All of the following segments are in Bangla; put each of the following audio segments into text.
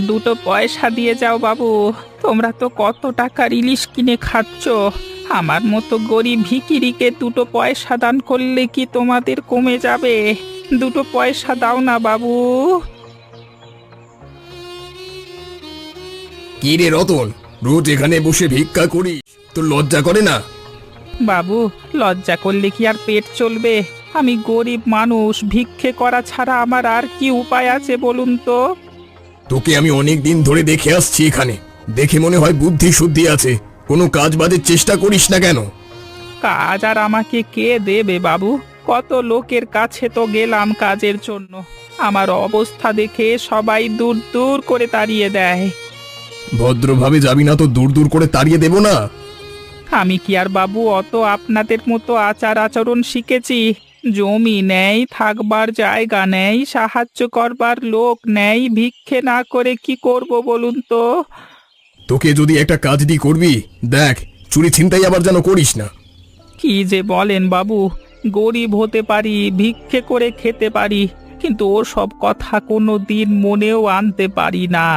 দুটো পয়সা দিয়ে যাও বাবু। তোমরা তো কত টাকার ইলিশ কিনে খাচ্ছ, আমার মতো গরিব ভিখিরিকে দুটো পয়সা দান করলে কি তোমাদের কমে যাবে? দুটো পয়সা দাও না বাবু। কি রে রতন, রোজ এখানে বসে ভিক্ষা করিস, তোর লজ্জা করে না? বাবু, লজ্জা করলে কি আর পেট চলবে? আমি গরিব মানুষ, ভিক্ষে করা ছাড়া আমার আর কি উপায় আছে বলুন তো? তোকে আমি অনেক দিন ধরে দেখে আসছি এখানে, দেখে মনে হয় বুদ্ধি শুদ্ধি আছে। কোনো কাজ বাজের চেষ্টা করিস না কেন? কাজ আর আমাকে কে দেবে বাবু? কত লোকের কাছে তো গেলাম কাজের জন্য, আমার অবস্থা দেখে সবাই দূর দূর করে তাড়িয়ে দেয়। ভদ্রভাবে যাবি না তো দূর দূর করে তাড়িয়ে দেব না? আমি কি আর বাবু অত আপনাদের মতো আচার আচরণ শিখেছি? জমি নেই, থাকবার জায়গা নেই, সাহায্য করবার লোক নেই, ভিক্ষে না করে কি করব বলুন তো? তোকে যদি একটা কাজ দি করবি, দেখ চুরি ছিনতাই আবার যেন করিস না। কি যে বলেন বাবু, গরিব হতে পারি, ভিক্ষে করে খেতে পারি, কিন্তু ও সব কথা কোনো দিন মনেও আনতে পারি না।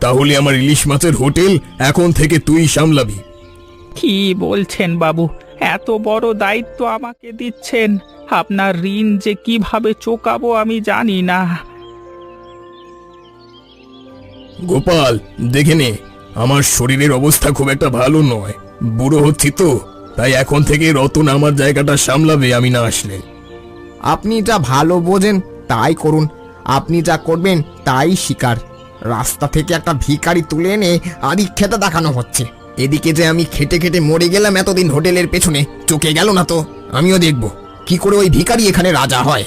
তাহলে আমার ইলিশ মাছের হোটেল এখন থেকে তুই সামলাবি। কি বলছেন বাবু? এত বড় দায়িত্ব আমাকে দিচ্ছেন, আপনার ঋণ যে কিভাবে চোকাবো আমি জানি না। গোপাল, দেখে নে, আমার শরীরের অবস্থা খুব একটা ভালো নয়, বুড়ো হচ্ছি তো, তাই এখন থেকে রতন আমার জায়গাটা সামলাবে আমি না আসলে। আপনি যা ভালো বোঝেন তাই করুন, আপনি যা করবেন তাই স্বীকার। রাস্তা থেকে একটা ভিখারি তুলে এনে আদিক্ষেতা দেখানো হচ্ছে, এদিকে যে আমি খেটে খেটে মরে গেলাম এতদিন হোটেলের পেছনে, চোখে গেল না তো? আমিও দেখব কি করে ওই ভিখারি এখানে রাজা হয়।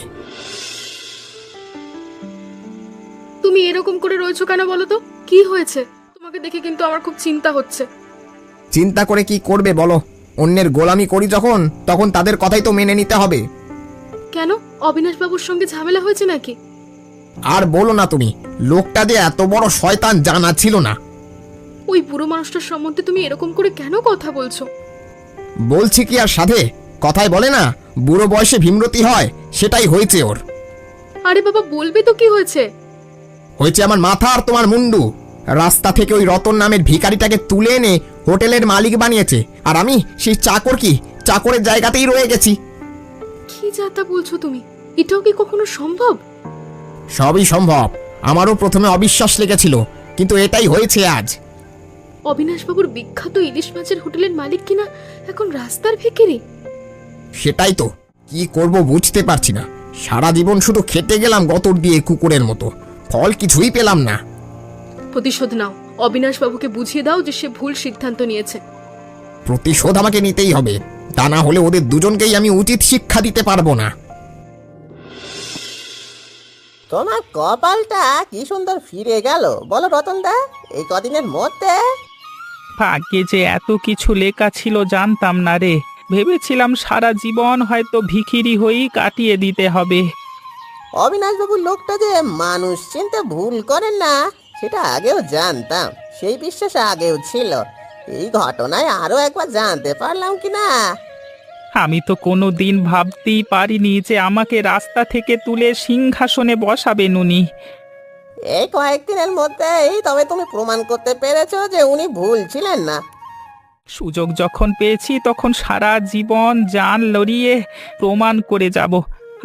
তুমি এরকম করে রয়েছো কেন বলো তো? কি হয়েছে? তোমাকে দেখে কিন্তু আমার খুব চিন্তা হচ্ছে। চিন্তা করে কি করবে বলো? অন্যের গোলামি করি যখন, তখন তাদের কথাই তো মেনে নিতে হবে। কেন, অবিনাশ বাবুর সঙ্গে ঝামেলা হয়েছে নাকি? আর বলো না তুমি, লোকটা যে এত বড় শয়তান জানা ছিল না। ওই বুড়ো মানুষটার সম্বন্ধে তুমি এরকম করে কেন কথা বলছো? বলছি কি আর সাধে, কথায় বলে না বুড়ো বয়সে ভীমরতি হয়, সেটাই হয়েছে ওর। আরে বাবা, বলবে তো কি হয়েছে? হয়েছে আমার মাথা আর তোমার মুন্ডু। রাস্তা থেকে ওই রতন নামের ভিখারিটাকে তুলে এনে হোটেলের মালিক বানিয়েছে, আর আমি সেই চাকর, কি চাকরের জায়গাতেই রয়ে গেছি। কি যাতা বলছো তুমি? এটাও কি কখনো সম্ভব? সবই সম্ভব। আমারও প্রথমে অবিশ্বাস লেগেছিল, কিন্তু এটাই হয়েছে আজ। অবিনাশ বাবুর বিখ্যাত ইলিশ মাছের হোটেলের মালিক কিনা এখন রাস্তার ভিখারি? সেটাই তো, কি করব বুঝতে পারছি না। সারা জীবন শুধু খেতে গেলাম গতর দিয়ে কুকুরের মতো, ফল কিছুই পেলাম না। প্রতিশোধ নাও, অবিনাশ বাবুকে বুঝিয়ে দাও যে সে ভুল সিদ্ধান্ত নিয়েছে। প্রতিশোধ আমাকে নিতেই হবে, তা না হলে ওদের দুজনকেই আমি উচিত শিক্ষা দিতে পারবো না। তোমার কপালটা কি সুন্দর ফিরে গেল বলো রতনদা, এই কদিনের মধ্যে। ভাগ্যে যে এত কিছু লেখা ছিল জানতাম না রে। ভেবেছিলাম সারা জীবন হয়তো ভিখিরি হয়েই কাটিয়ে দিতে হবে। অবিনাশবাবুর লোকটা যে মানুষ চিনতে ভুল করেন না, সেটা আগেও জানতাম, সেই বিশ্বাস আগেও ছিল। এই ঘটনায় আরো একবার জানতে পারলাম কি না। আমি তো কোনো দিন ভাবতেই পারিনি যে আমাকে রাস্তা থেকে তুলে সিংহাসনে বসাবেন উনি। এই কয়েকদিনের মধ্যেই তবে তুমি প্রমাণ করতে পেরেছো যে উনি ভুল ছিলেন না। সুযোগ যখন পেয়েছি তখন সারা জীবন জান লড়িয়ে প্রমাণ করে যাব।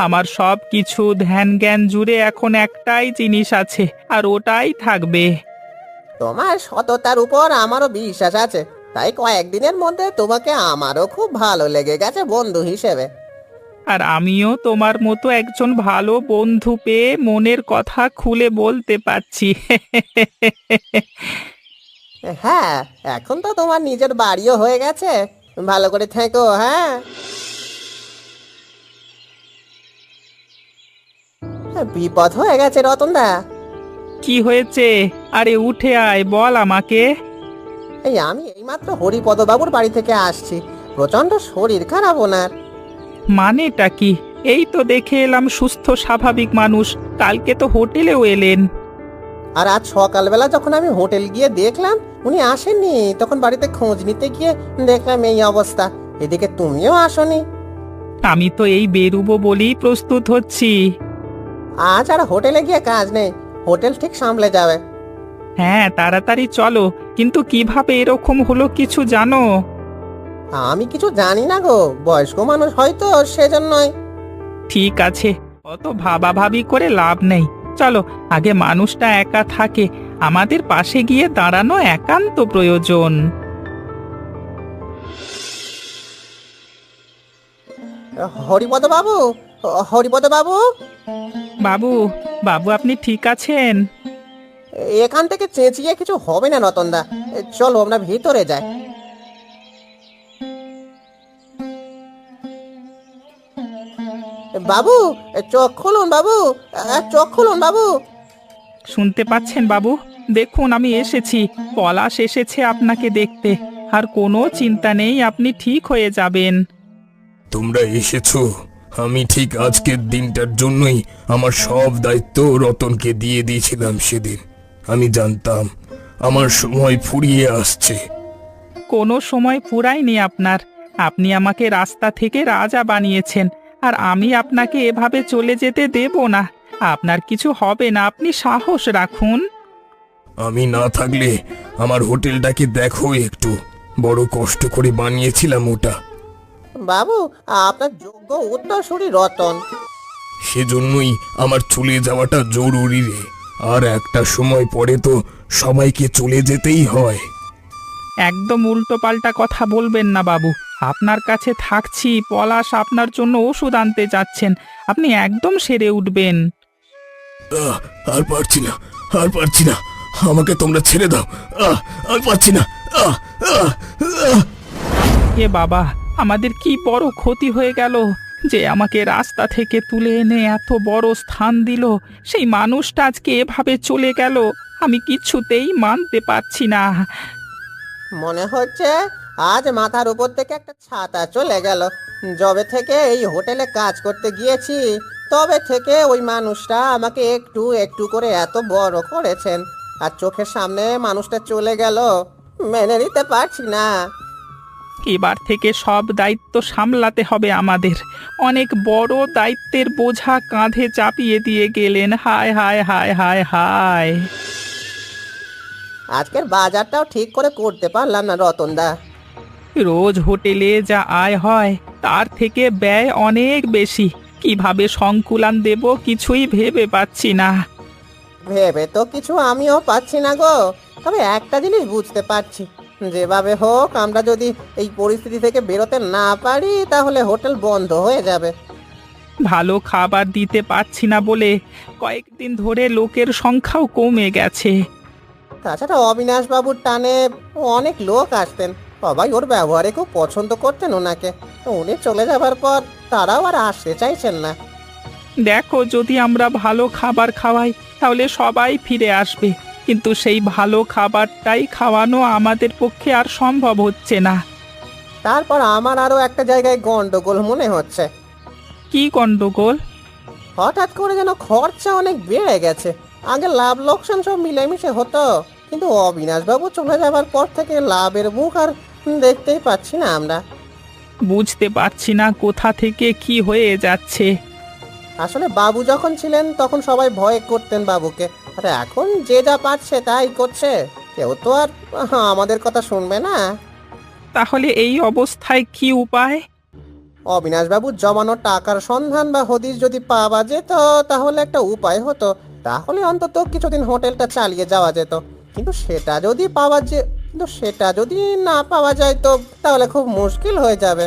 আমার সব কিছু ধ্যান জ্ঞান জুড়ে এখন একটাই জিনিস আছে, আর ওটাই থাকবে। তোমার সততার উপর আমারও বিশ্বাস আছে, তাই কয়েকদিনের মধ্যে তোমাকে আমারও খুব ভালো লেগে গেছে বন্ধু হিসেবে। আর আমিও তোমার মতো একজন ভালো বন্ধু পেয়ে মনের কথা খুলে বলতে পারছি। হ্যাঁ, এখন তো তোমার নিজের বাড়িও হয়ে গেছে, ভালো করে থেকো। হ্যাঁ, বিপদ হয়ে গেছে রতনদা। কি হয়েছে? আরে উঠে আয়, বল আমাকে। এই আমি এইমাত্র হরিপদ বাবুর বাড়ি থেকে আসছি, প্রচন্ড শরীর খারাপ ওনার। মানেটা কি? এই তো দেখে এলাম সুস্থ স্বাভাবিক মানুষ, কালকে তো হোটেলেও এলেন। আর আজ সকালবেলা যখন আমি হোটেল গিয়ে দেখলাম উনি আসেননি, তখন বাড়িতে খোঁজ নিতে গিয়ে দেখলাম এই অবস্থা। এদিকে তুমিও আসনি। আমি তো এই বেরুবো বলেই প্রস্তুত হচ্ছি। আজ আর হোটেলে গিয়ে কাজ নেই, হোটেল ঠিক সামলে যাবে। হ্যাঁ তাড়াতাড়ি চলো, কিন্তু কিভাবে এরকম হলো কিছু জানো? আমি কিছু জানি না গো, বয়স্ক মানুষ হয়তো সেজন্যই। ঠিক আছে, অত ভাবাভাবি করে লাভ নেই। চলো, আগে মানুষটা একা থাকে, আমাদের পাশে গিয়ে দাঁড়ানো একান্ত প্রয়োজন। হরিপদ বাবু, হরিপদ বাবু, বাবু, বাবু আপনি ঠিক আছেন? এখান থেকে চেঁচিয়ে কিছু হবে না রতনদা, চলো আমরা ভিতরে যাই। বাবু, চোখ খুলুন বাবু, চোখ খুলুন বাবু। শুনতে পাচ্ছেন বাবু? দেখুন আমি এসেছি, পলাশ এসেছে আপনাকে দেখতে। আর কোনো চিন্তা নেই, আপনি ঠিক হয়ে যাবেন। তোমরা এসেছো। আমি ঠিক আজকের দিনটার জন্যই আমার সব দায়িত্ব রতনকে দিয়ে দিয়েছিলাম সেদিন। আমি জানতাম আমার সময় ফুরিয়ে আসছে। কোনো সময় ফুরায়নি আপনার। আপনি আমাকে রাস্তা থেকে রাজা বানিয়েছেন, আর আমি আপনাকে এভাবে চলে যেতে দেব না। আপনার কিছু হবে না, আপনি সাহস রাখুন। আমি না থাকলে আমার হোটেলটাকে দেখো একটু, বড় কষ্ট করে বানিয়েছিলাম ওটা। বাবু, আপনার যোগ্য উত্তরসূরি রতন। সেজন্যই আমার চলে যাওয়াটা জরুরি রে। আর একটা সময় পরে তো সবাইকে চলে যেতেই হয়। একদম উল্টোপাল্টা কথা বলবেন না বাবু। আপনার কাছে থাকছি, পলাশ আপনার জন্য ওষুধ আনতে যাচ্ছেন, আপনি একদম সেরে উঠবেন। আর পারছি না, আর পারছি না, আমাকে তোমরা ছেড়ে দাও। আর পারছি না। এ বাবা, আমাদের কি বড় ক্ষতি হয়ে গেল যে আমাকে রাস্তা থেকে তুলে এনে এত বড় স্থান দিল, সেই মানুষটা আজকে এভাবে চলে গেল। আমি কিছুতেই মানতে পারছি না। মনে হচ্ছে আজ মাথার উপর থেকে একটা ছাতা চলে গেল। যবে থেকে এই হোটেলে কাজ করতে গিয়েছি তবে থেকে ওই মানুষটা আমাকে একটু একটু করে এত বড় করেছেন, আর চোখের সামনে মানুষটা চলে গেল, মেনে নিতে পারছি না। এবার থেকে সব দায়িত্ব সামলাতে হবে আমাদের। অনেক বড় দায়িত্বের বোঝা কাঁধে চাপিয়ে দিয়ে গেলেন। হায় হায় হায় হায় হায়। আজকের বাজারটাও ঠিক করে করতে পারলাম না রতনদা। রোজ হোটেলে যা আয় হয় তার থেকে ব্যয় অনেক বেশি। কিভাবে সংকুলান দেব কিছুই ভেবে পাচ্ছি না। ভেবে তো কিছু আমিও পাচ্ছি না গো, তবে একটা জিনিস বুঝতে পারছি, যেভাবে হোক আমরা যদি এই পরিস্থিতি থেকে বেরোতে না পারি তাহলে হোটেল বন্ধ হয়ে যাবে। ভালো খাবার দিতে পারছি না বলে কয়েকদিন ধরে লোকের সংখ্যাও কমে গেছে। তাছাড়া অবিনাশ বাবুর টানে অনেক লোক আসতেন, সবাই ওর ব্যবহারে খুব পছন্দ করতেন ওনাকে। উনি চলে যাবার পর তারাও আর আসতে চাইছেন না। দেখো, যদি আমরা ভালো খাবার খাওয়াই তাহলে সবাই ফিরে আসবে, কিন্তু সেই ভালো খাবারটাই খাওয়ানো আমাদের পক্ষে আর সম্ভব হচ্ছে না। তারপর আমার আরো একটা জায়গায় গন্ডগোল মনে হচ্ছে। কি গন্ডগোল? হঠাৎ করে যেন খরচা অনেক বেড়ে গেছে। আগে লাভ লোকসান সব মিলেমিশে হতো, কিন্তু অবিনাশ বাবু চলে যাবার পর থেকে লাভের মুখ আর দেখতেই পাচ্ছি না আমরা। বুঝতে পারছি না কোথা থেকে কি হয়ে যাচ্ছে। আসলে বাবু যখন ছিলেন তখন সবাই ভয় করতেন বাবুকে, আর এখন যে যা পারছে তাই করছে। কেউ তো আর আমাদের কথা শুনবে না। তাহলে এই অবস্থায় কি উপায়? অবিনাশ বাবুর জমানো টাকার সন্ধান বা হদিশ যদি পাওয়া যেত তাহলে একটা উপায় হতো, তাহলে অন্তত কিছুদিন হোটেলটা চালিয়ে যাওয়া যেত। কিন্তু সেটা যদি না পাওয়া যায় তো তাহলে খুব মুশকিল হয়ে যাবে।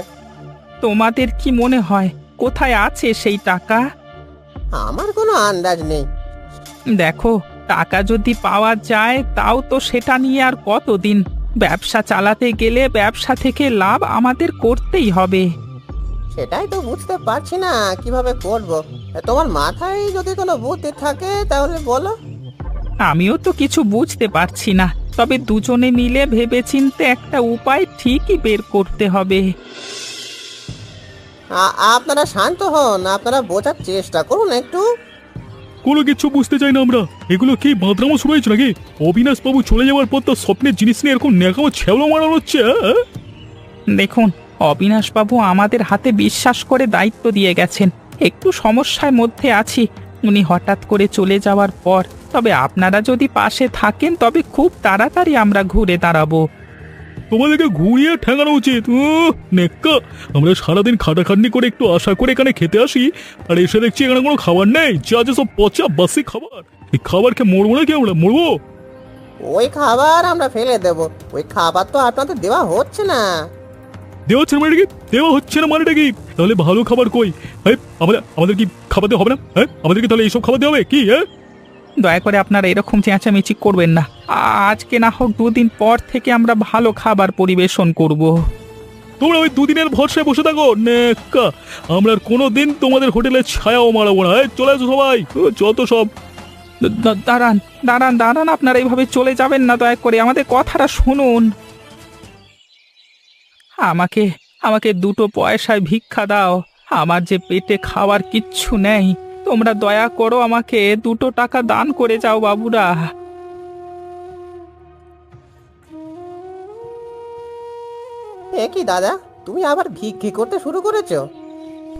তোমাদের কি মনে হয় কোথায় আছে সেই টাকা? আমার কোনো আন্দাজ নেই। দেখো, টাকা যদি পাওয়া যায় তাও তো সেটা নিয়ে আর কতদিন। ব্যবসা চালাতে গেলে ব্যবসা থেকে লাভ আমাদের করতেই হবে। সেটাই তো বুঝতে পারছি না কিভাবে করব। তোমার মাথায় যদি কোনো বুদ্ধি থাকে তাহলে বলো। আমিও তো কিছু বুঝতে পারছি না, তবে দুজনে মিলে ভেবেচিন্তে একটা উপায় ঠিকই বের করতে হবে। আপনারা শান্ত হন, আপনারা বোঝার চেষ্টা করুন একটু। কোনো কিছু বুঝতে চাই না আমরা। এগুলো কি বাদরামো শুরু হয়েছে নাকি? অবিনাশ বাবু চলে যাওয়ার পর তো স্বপ্নের জিনিস নিয়ে এরকম নেকামো ছ্যাবলা মারানো হচ্ছে। দেখুন, অবিনাশবাবু আমাদের হাতে বিশ্বাস করে দায়িত্ব দিয়ে গেছেন। একটু সমস্যার মধ্যে আছি। উনি হঠাৎ করে চলে যাওয়ার পর তবে আপনারা যদি পাশে থাকেন তবে খুব তাড়াতাড়ি আমরা ঘুরে দাঁড়াবো। তোমাদেরকে ঘুরিয়ে ঠেঙানো উচিত। নেক্কা, আমরা সারাদিন খাটাখাটনি করে একটু আশা করে এখানে খেতে আসি, আর এসে দেখছি এখানে কোনো খাবার নেই, যা আছে সব পচা বাসি খাবার। এই খাবার খেয়ে মরবো নাকি আমরা? মরবো? ওই খাবার আমরা ফেলে দেব, ওই খাবার তো আপনাদের দেওয়া হচ্ছে না। দেওয়া হচ্ছে না মানে কি? দেওয়া হচ্ছে না মানেটা কি? তাহলে ভালো খাবার কই? আমাদের কি খাবার দেওয়া হবে না? হ্যাঁ, আমাদেরকে তাহলে এইসব খাবার দেওয়া হবে কি? হ্যাঁ, দয়া করে আপনারা এরকম চেঁচামেচি করবেন না। আজকে না হোক 2 দিন পর থেকে আমরা ভালো খাবার পরিবেশন করব। তোমরা ওই দুদিনের ভরসায় বসে থাকো নেক্কা। আমরা আর কোনোদিন তোমাদের হোটেলের ছায়াও মারাবো না। চলে আসো সবাই, যত সব। দাঁড়ান দাঁড়ান দাঁড়ান, আপনারা এইভাবে চলে যাবেন না, দয়া করে আমাদের কথাটা শুনুন। আমাকে আমাকে 2 পয়সায় ভিক্ষা দাও, আমার যে পেটে খাওয়ার কিচ্ছু নেই। তোমরা দয়া করো, আমাকে 2 টাকা দান করে যাও বাবুরা। এ কি দাদা, তুমি আবার ভিক্ষে করতে শুরু করেছো?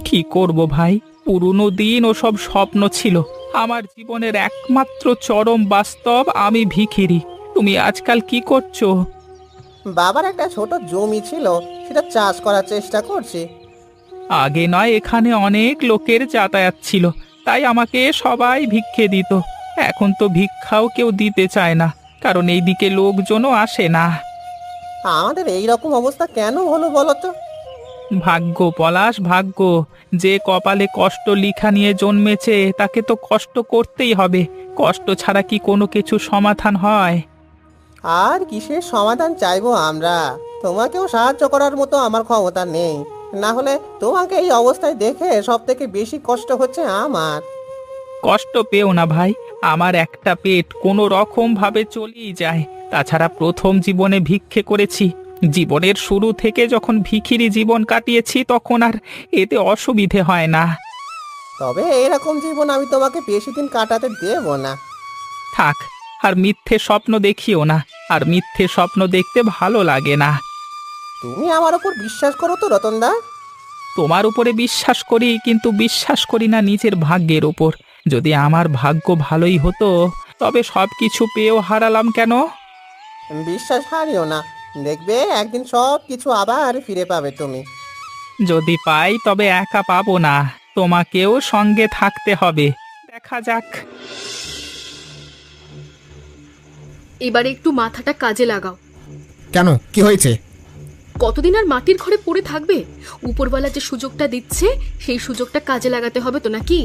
কি করব ভাই, পুরনো দিন ও সব স্বপ্ন ছিল, আমার জীবনের একমাত্র চরম বাস্তব আমি ভিখিরি। তুমি আজকাল কি করছো? বাবার একটা ছোট জমি ছিল, সেটা চাষ করার চেষ্টা করছি। আগে নয় এখানে অনেক লোকের যাতায়াত ছিল, তাই আমাকে সবাই ভিক্ষে দিত। এখন তো ভিক্ষাও কেউ দিতে চায় না, কারণ এইদিকে লোকজনও আসে না। আমাদের এই রকম অবস্থা কেন হলো বলো তো? ভাগ্য পলাশ, ভাগ্য। যে কপালে কষ্ট লিখা নিয়ে জন্মেছে তাকে তো কষ্ট করতেই হবে। কষ্ট ছাড়া কি কোনো কিছু সমাধান হয়? আর কিসের সমাধান চাইবো আমরা? তোমাকেও সাহায্য করার মতো আমার ক্ষমতা নেই, না হলে তোমাকে এই অবস্থায় দেখে সব থেকে বেশি কষ্ট হচ্ছে আমার। কষ্ট পেও না ভাই, আমার একটা পেট কোনো রকম ভাবে চলেই যায়। তাছাড়া প্রথম জীবনে ভিক্ষে করেছি, জীবনের শুরু থেকে যখন ভিখিরি জীবন কাটিয়েছি তখন আর এতে অসুবিধে হয় না। তবে এরকম জীবন আমি তোমাকে বেশি দিন কাটাতে দেব না। থাক, আর মিথ্যে স্বপ্ন দেখিও না, আর মিথ্যে স্বপ্ন দেখতে ভালো লাগে না। তুমি আমার ওপর বিশ্বাস করো তো রতনদা? তোমার উপরে বিশ্বাস করি, কিন্তু বিশ্বাস করি না নিজের ভাগ্যের ওপর। যদি আমার ভাগ্য ভালোই হতো তবে সব কিছু পেয়েও হারালাম কেন? বিশ্বাস হারিও না, দেখবে একদিন সব কিছু আবার ফিরে পাবে তুমি। যদি পাই তবে একা পাবো না, তোমাকেও সঙ্গে থাকতে হবে। দেখা যাক। এবারে একটু মাথাটা কাজে লাগাও। কেন, কি হয়েছে? কতদিন আর মাটির ঘরে পড়ে থাকবে? উপরওয়ালা যে সুযোগটা দিচ্ছে সেই সুযোগটা কাজে লাগাতে হবে তো, নাকি?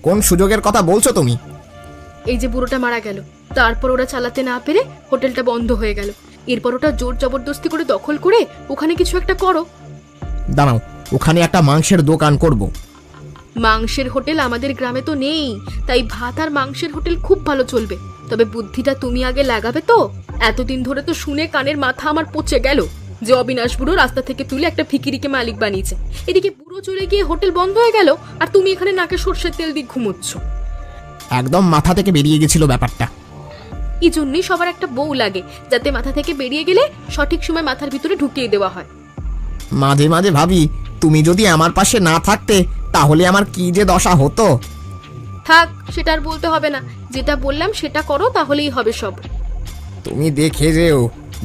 কোন সুযোগের কথা বলছো তুমি? এই যে বুড়োটা মারা গেল, তারপর ওরা চালাতে না পেরে হোটেলটা বন্ধ হয়ে গেল। এরপর ওটা জোর জবরদস্তি করে দখল করে ওখানে কিছু একটা করো। দাঁড়াও, ওখানে একটা মাংসের দোকান করব। মাংসের হোটেল আমাদের গ্রামে তো নেই, তাই ভাত আর মাংসের হোটেল খুব ভালো চলবে। তবে বুদ্ধিটা তুমি আগে লাগাবে তো। এতদিন ধরে তো শুনে কানের মাথা আমার পচে গেল যে অবিনাশ বুড়ো রাস্তা থেকে তুলে একটা ভিখিরিকে মালিক বানিয়েছে। এদিকে বুড়ো চলে গিয়ে হোটেল বন্ধ হয়ে গেল, আর তুমি এখানে নাকে সর্ষের তেল দিয়ে ঘুমোচ্ছ। একদম মাথা থেকে বেরিয়ে গেছিল ব্যাপারটা। এই জন্যই সবার একটা বউ লাগে, যাতে মাথা থেকে বেরিয়ে গেলে সঠিক সময় মাথার ভিতরে ঢুকিয়ে দেওয়া হয়। মাঝে মাঝে ভাবি, তুমি যদি আমার পাশে না থাকতে তাহলে আমার কি যে দশা হতো। থাক, সেটা আর বলতে হবে না। যেটা বললাম সেটা করো, তাহলেই হবে সব। তুমি দেখে যেও,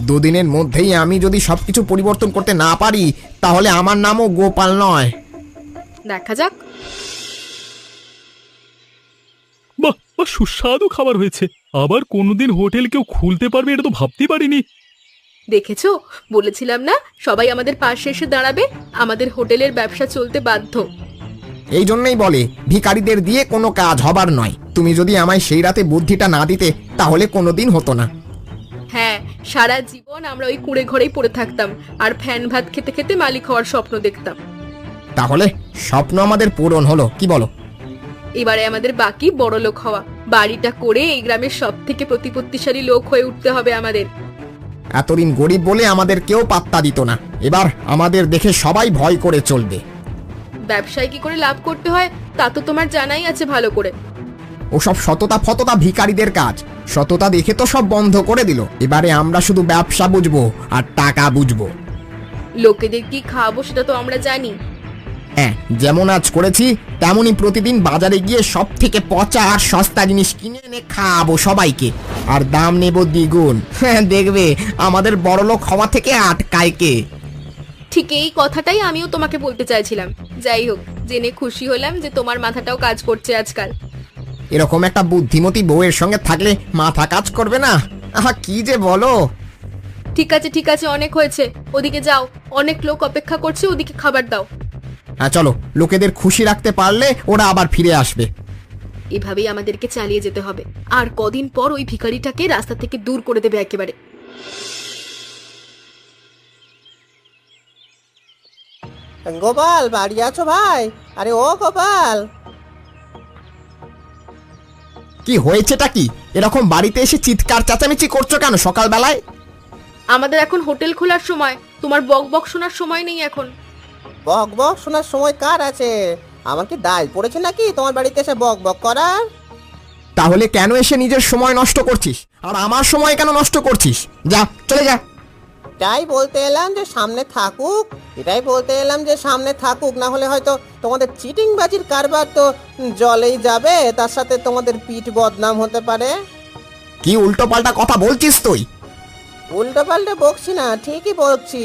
2 দিনের মধ্যেই আমি যদি সবকিছু পরিবর্তন করতে না পারি তাহলে আমার নামও গোপাল নয়। দেখা যাক। বাহ বাহ, সুস্বাদু খাবার হয়েছে। আবার কোনোদিন হোটেল কেউ খুলতে পারবে এটা তো ভাবতেই পারিনি। দেখেছো, বলেছিলাম না সবাই আমাদের পাশে এসে দাঁড়াবে, আমাদের হোটেলের ব্যবসা চলতে বাধ্য। এই জন্যই বলে ভিখারিদের দিয়ে কোনো কাজ হবার নয়। তুমি যদি আমায় সেই রাতে বুদ্ধিটা না দিতে তাহলে কোনোদিন হতো না। হ্যাঁ, সারা জীবন আমরা ওই কুঁড়ে ঘরেই পড়ে থাকতাম আর ফ্যান ভাত খেতে খেতে মালিক হওয়ার স্বপ্ন দেখতাম। তাহলে স্বপ্ন আমাদের পূরণ হলো, কি বলো? এবারে আমাদের বাকি বড় লোক হওয়া। বাড়িটা করে এই গ্রামের সব থেকে প্রতিপত্তিশালী লোক হয়ে উঠতে হবে আমাদের। এতদিন গরিব বলে আমাদের কেউ পাত্তা দিত না, এবার আমাদের দেখে সবাই ভয় করে চলবে। ব্যবসায় কি করে লাভ করতে হয় তা তো তোমার জানাই আছে ভালো করে। ওসব সততা ফততা ভিখারিদের কাজ। সততা দেখে তো সব বন্ধ করে দিল। এবারে আমরা শুধু ব্যবসা বুঝবো আর টাকা বুঝবো। লোকেদের কি খাওয়াবো সেটা তো আমরা জানি। হ্যাঁ, যেমন আজ করেছি তেমনই প্রতিদিন বাজারে গিয়ে সব থেকে পচা আর সস্তা জিনিস কিনে এনে খাওয়াবো সবাইকে, আর দাম নেব দ্বিগুণ। হ্যাঁ, দেখবে আমাদের বড়লোক হওয়া থেকে আটকায় কে। ঠিক এই কথাটাই আমিও তোমাকে বলতে চাইছিলাম। যাই হোক, জেনে খুশি হলাম যে তোমার মাথাটাও কাজ করছে আজকাল। এরকম একটা বুদ্ধিমতী বউয়ের সঙ্গে থাকলে মাথা কাজ করবে না? আহা, কি যে বলো। ঠিক আছে, অনেক হয়েছে। ওদিকে যাও, অনেক লোক অপেক্ষা করছে, ওদিকে খাবার দাও। হ্যাঁ চলো, লোকেদের খুশি রাখতে পারলে ওরা আবার ফিরে আসবে। এভাবেই আমাদেরকে চালিয়ে যেতে হবে। আর কদিন পর ওই ভিখারিটাকে রাস্তা থেকে দূর করে দেবে একেবারে। গোপাল, বাড়ি আছো ভাই? আরে ও গোপাল! কি হয়েছেটা কি? এরকম বাড়িতে এসে চিৎকার চেঁচামেচি করছো কেন সকালবেলায়? আমাদের এখন হোটেল খোলার সময়, তোমার বক বক শোনার সময় নেই এখন। বক বক শোনার সময় কার আছে? আমার কি দায় পড়েছে নাকি তোমার বাড়িতে এসে বক বক করার? তাহলে কেন এসে নিজের সময় নষ্ট করছিস, আর আমার সময় কেন নষ্ট করছিস? যা, চলে যা। এটাই বলতে এলাম যে সামনে থাকুক, না হলে হয়তো তোমাদের চিটিংবাজির কারবার তো জলেই যাবে, তার সাথে তোমাদের পিঠ বদনাম হতে পারে। কি উল্টো পাল্টা কথা বলছিস তুই? উল্টো পাল্টে বকছি না, ঠিকই বলছি।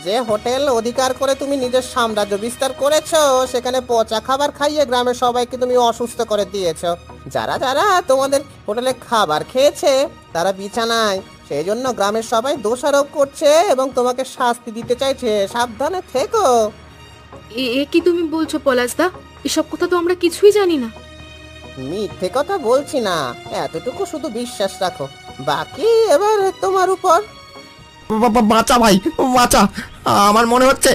যে হোটেল অধিকার করে তুমি নিজের সাম্রাজ্য বিস্তার করেছো, সেখানে পচা খাবার খাইয়ে গ্রামের সবাইকে তুমি অসুস্থ করে দিয়েছো। যারা যারা তোমাদের হোটেলে খাবার খেয়েছে তারা বিছানায়, সেই জন্য গ্রামের সবাই দোষারোপ করছে এবং তোমাকে শাস্তি দিতে চাইছে। সাবধানে থেকো। এ কি তুমি বলছো পলাশদা? এসব কথা তো আমরা কিছুই জানি না। মিথ্যে কথা বলছি না, এতটুকু শুধু বিশ্বাস রাখো, বাকি এবার তোমার উপর। বাঁচা ভাই, বাঁচা। আমার মনে হচ্ছে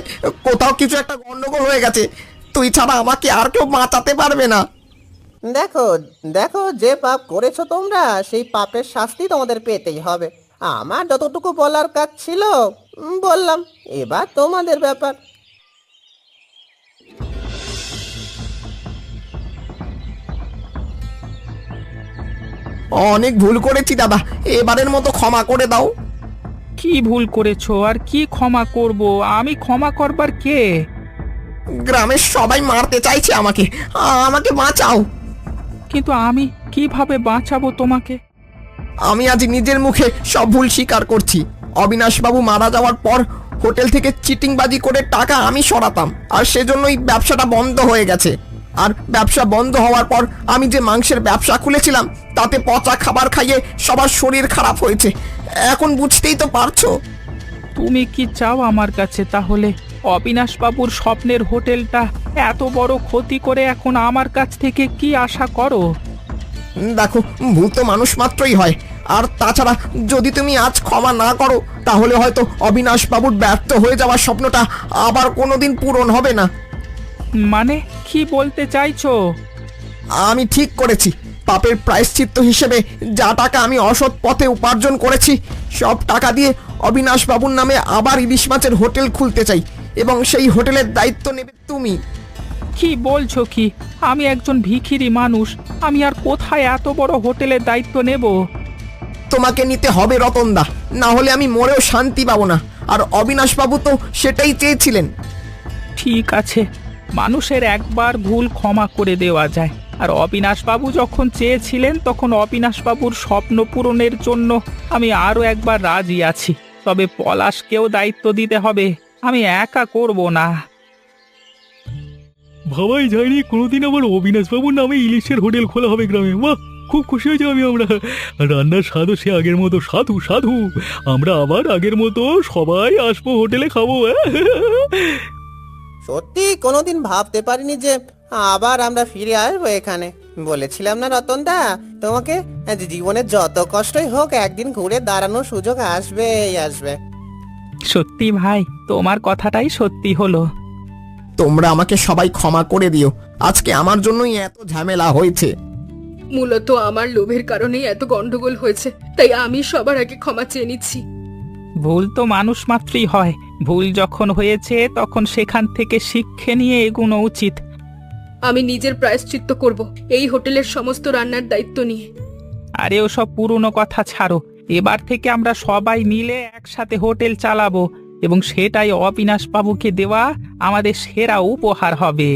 কোথাও কিছু একটা গন্ডগোল হয়ে গেছে। তুই ছাড়া আমাকে আর কেউ বাঁচাতে পারবে না। দেখো দেখো, যে পাপ করেছো তোমরা, সেই পাপের শাস্তি তোমাদের পেতেই হবে। আমার যতটুকু বলার কাজ ছিল বললাম, এবার তোমাদের ব্যাপার। অনেক ভুল করেছি দাদা, এবারের মতো ক্ষমা করে দাও। কি ভুল করেছো আর কি ক্ষমা করব? আমি ক্ষমা করবার কে? গ্রামের সবাই মারতে চাইছে আমাকে, আমাকে বাঁচাও। কিন্তু আমি কিভাবে বাঁচাবো তোমাকে? আমি আজ নিজের মুখে সব ভুল স্বীকার করছি। অবিনাশবাবু মারা যাওয়ার পর হোটেল থেকে চিটিংবাজি করে টাকা আমি সরাতাম, আর সেজন্যই ব্যবসাটা বন্ধ হয়ে গেছে। আর ব্যবসা বন্ধ হওয়ার পর আমি যে মাংসের ব্যবসা খুলেছিলাম, তাতে পচা খাবার খাইয়ে সবার শরীর খারাপ হয়েছে। এখন বুঝতেই তো পারছো। তুমি কি চাও আমার কাছে তাহলে? অবিনাশ বাবুর স্বপ্নের হোটেলটা এত বড় ক্ষতি করে এখন আমার কাছ থেকে কি আশা করো? দেখো, ভুল তো মানুষ মাত্রই হয়। আর তাছাড়া যদি তুমি আজ ক্ষমা না করো, তাহলে হয়তো অবিনাশবাবুর ব্যর্থ হয়ে যাওয়ার স্বপ্নটা আবার কোনোদিন পূরণ হবে না। মানে কি বলতে চাইছো? আমি ঠিক করেছি, পাপের প্রায়শ্চিত্ত হিসেবে যা টাকা আমি অসৎ পথে উপার্জন করেছি, সব টাকা দিয়ে অবিনাশবাবুর নামে আবার ইলিশ মাছের হোটেল খুলতে চাই, এবং সেই হোটেলের দায়িত্ব নেবে তুমি। কি বলছো কি? আমি একজন ভিখিরি মানুষ, আমি আর কোথায় এত বড় হোটেলের দায়িত্ব নেব? তোমাকে নিতে হবে রতনদা, না হলে আমি মরেও শান্তি পাবো না। আর অবিনাশবাবু তো সেটাই চেয়েছিলেন। ঠিক আছে, মানুষের একবার ভুল ক্ষমা করে দেওয়া যায়। আর অবিনাশবাবু যখন চেয়েছিলেন, তখন অবিনাশবাবুর স্বপ্ন পূরণের জন্য আমি আরও একবার রাজি আছি। তবে পলাশকেও দায়িত্ব দিতে হবে, আমি একা করব না। ভাবাই যায়নি কোনোদিন আবার অবিনাশবাবুর নামে ইলিশের হোটেল খোলা হবে গ্রামে। বাহ, খুব খুশি হয়েছে আমরা। রান্নার স্বাদও সে আগের মতো সাধু সাধু। আমরা আবার আগের মতো সবাই আসবো, হোটেলে খাবো। সত্যি কোনোদিন ভাবতে পারিনি যে আবার আমরা ফিরে আসবো এখানে। বলেছিলাম না রতনদা তোমাকে, জীবনে যত কষ্টই হোক একদিন ঘুরে দাঁড়ানোর সুযোগ আসবেই আসবে। সত্যি ভাই, তোমার কথাটাই সত্যি হলো। তোমরা আমাকে সবাই ক্ষমা করে দিও, আজকে আমার জন্যই এত ঝামেলা হয়েছে। মূলত আমার লোভের কারণেই এত গন্ডগোল হয়েছে, তাই আমি সবার আগে ক্ষমা চেয়ে নিচ্ছি। ভুল তো মানুষ মাত্রই হয়, ভুল যখন হয়েছে তখন সেখান থেকে শিক্ষা নিয়ে এগোনো উচিত। আমি নিজের প্রায়শ্চিত্ত করব এই হোটেলের সমস্ত রান্নার দায়িত্ব নিয়ে। আরে ওসব পুরনো কথা ছাড়ো, এবার থেকে আমরা সবাই মিলে একসাথে হোটেল চালাবো। এবং সেটাই অবিনাশ বাবুকে দেওয়া আমাদের সেরা উপহার হবে।